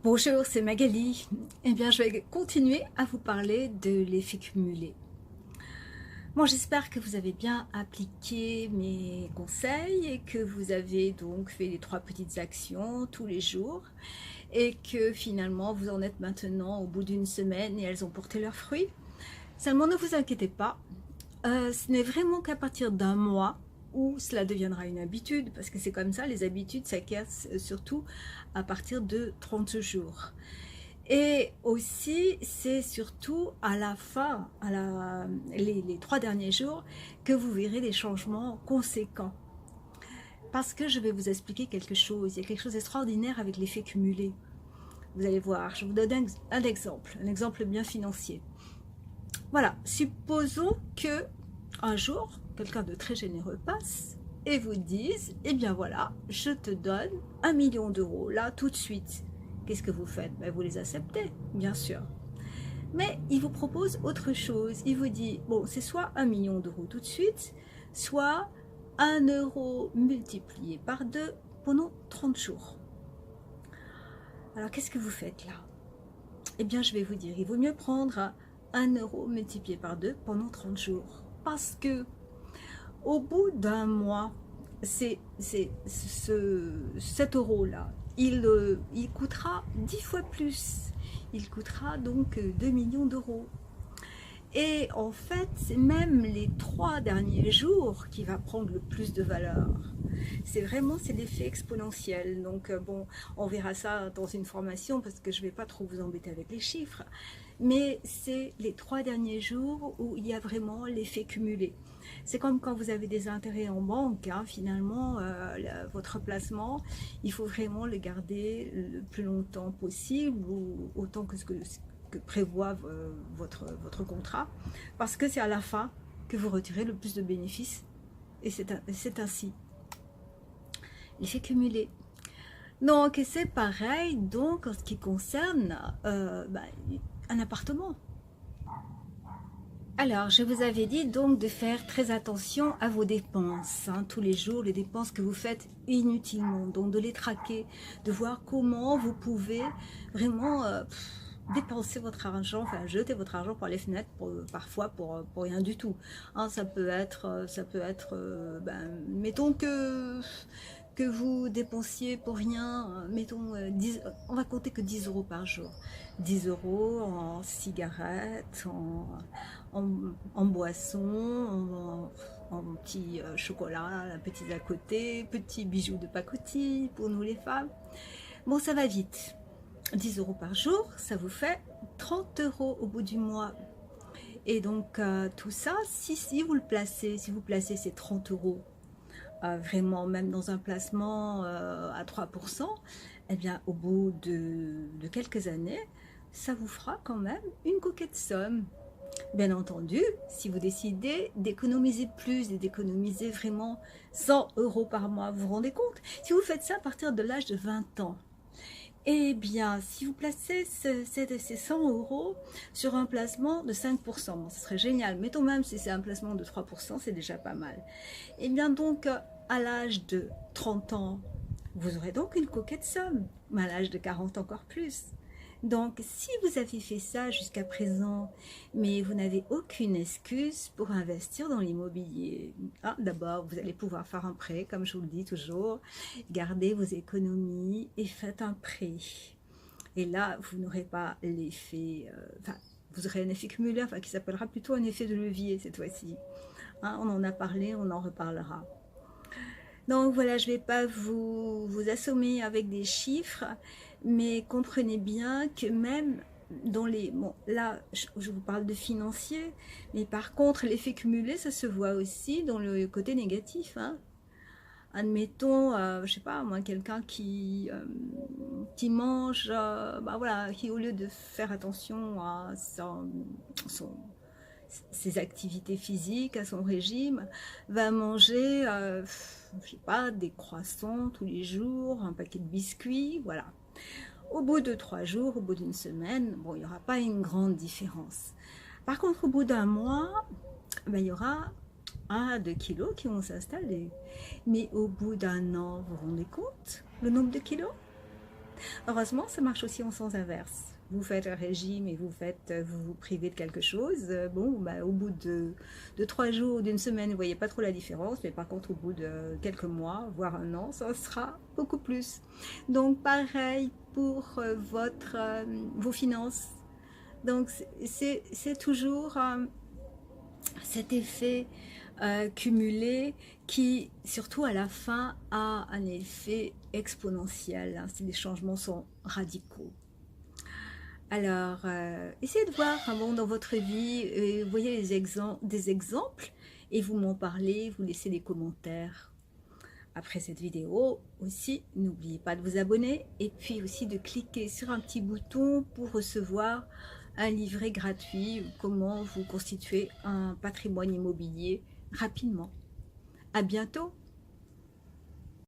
Bonjour, c'est Magali. Eh bien, je vais continuer à vous parler de l'effet cumulé. Bon, j'espère que vous avez bien appliqué mes conseils et que vous avez donc fait les 3 petites actions tous les jours et que finalement vous en êtes maintenant au bout d'une semaine et elles ont porté leurs fruits. Seulement, ne vous inquiétez pas, ce n'est vraiment qu'à partir d'un mois où cela deviendra une habitude, parce que c'est comme ça, les habitudes s'acquièrent surtout à partir de 30 jours. Et aussi, c'est surtout à la fin, les 3 derniers jours, que vous verrez des changements conséquents. Parce que je vais vous expliquer quelque chose. Il y a quelque chose d'extraordinaire avec l'effet cumulé. Vous allez voir, je vous donne un exemple bien financier. Voilà, supposons que un jour, quelqu'un de très généreux passe et vous dise, eh bien voilà, je te donne 1 million d'euros, là, tout de suite. Qu'est-ce que vous faites? Ben, vous les acceptez, bien sûr. Mais il vous propose autre chose. Il vous dit, bon, c'est soit 1 million d'euros tout de suite, soit 1 euro multiplié par 2 pendant 30 jours. Alors, qu'est-ce que vous faites là? Eh bien, je vais vous dire, il vaut mieux prendre 1 euro multiplié par 2 pendant 30 jours. Parce que au bout d'un mois, cet euro-là, il coûtera 10 fois plus. Il coûtera donc 2 millions d'euros. Et en fait, c'est même les 3 derniers jours qui va prendre le plus de valeur. C'est l'effet exponentiel. Donc bon, on verra ça dans une formation parce que je ne vais pas trop vous embêter avec les chiffres. Mais c'est les 3 derniers jours où il y a vraiment l'effet cumulé. C'est comme quand vous avez des intérêts en banque, hein, finalement, votre placement, il faut vraiment le garder le plus longtemps possible ou autant que ce que prévoit votre contrat, parce que c'est à la fin que vous retirez le plus de bénéfices et c'est ainsi. L'effet cumulé. Donc c'est pareil donc en ce qui concerne un appartement. Alors, je vous avais dit donc de faire très attention à vos dépenses, hein, tous les jours, les dépenses que vous faites inutilement, donc de les traquer, de voir comment vous pouvez vraiment dépenser votre argent, enfin jeter votre argent par les fenêtres, parfois pour rien du tout. Hein, mettons que vous dépensiez pour rien, mettons, on va compter que 10 euros par jour. 10 euros en cigarettes, en boisson, en petits chocolats, petits à côté, petits bijoux de pacotille pour nous les femmes. Bon, ça va vite. 10 euros par jour, ça vous fait 30 euros au bout du mois. Et donc, tout ça, si vous le placez, si vous placez ces 30 euros, vraiment même dans un placement à 3%, eh bien, au bout de quelques années, ça vous fera quand même une coquette somme. Bien entendu, si vous décidez d'économiser plus et d'économiser vraiment 100 euros par mois, vous vous rendez compte? Si vous faites ça à partir de l'âge de 20 ans, eh bien, si vous placez ces 100 euros sur un placement de 5%, bon, ce serait génial. Mettons même si c'est un placement de 3%, c'est déjà pas mal. Eh bien, donc, à l'âge de 30 ans, vous aurez donc une coquette somme, mais à l'âge de 40 encore plus. Donc, si vous avez fait ça jusqu'à présent, mais vous n'avez aucune excuse pour investir dans l'immobilier, d'abord, vous allez pouvoir faire un prêt, comme je vous le dis toujours, gardez vos économies et faites un prêt. Et là, vous n'aurez pas l'effet, vous aurez un effet cumulaire, qui s'appellera plutôt un effet de levier cette fois-ci. Hein, on en a parlé, on en reparlera. Donc voilà, je ne vais pas vous assommer avec des chiffres, mais comprenez bien que même dans les... Bon, là, je vous parle de financier, mais par contre, l'effet cumulé, ça se voit aussi dans le côté négatif. Hein. Admettons, je sais pas, moi, quelqu'un qui mange, voilà, qui au lieu de faire attention à ses activités physiques, à son régime, va manger, je sais pas, des croissants tous les jours, un paquet de biscuits, voilà. Au bout de 3 jours, au bout d'une semaine, bon, il n'y aura pas une grande différence. Par contre, au bout d'un mois, il y aura 1 à 2 kilos qui vont s'installer. Mais au bout d'un an, vous vous rendez compte le nombre de kilos? Heureusement, ça marche aussi en sens inverse. Vous faites un régime et vous vous privez de quelque chose. Bon, bah, au bout de 3 jours, d'une semaine, vous voyez pas trop la différence. Mais par contre, au bout de quelques mois, voire un an, ça sera beaucoup plus. Donc, pareil pour vos finances. Donc, c'est toujours cet effet cumulé qui, surtout à la fin, a un effet exponentiel. Hein, si les changements sont radicaux. Alors, essayez de voir bon, dans votre vie, vous voyez des exemples et vous m'en parlez, vous laissez des commentaires. Après cette vidéo, aussi, n'oubliez pas de vous abonner et puis aussi de cliquer sur un petit bouton pour recevoir un livret gratuit, comment vous constituer un patrimoine immobilier rapidement. À bientôt!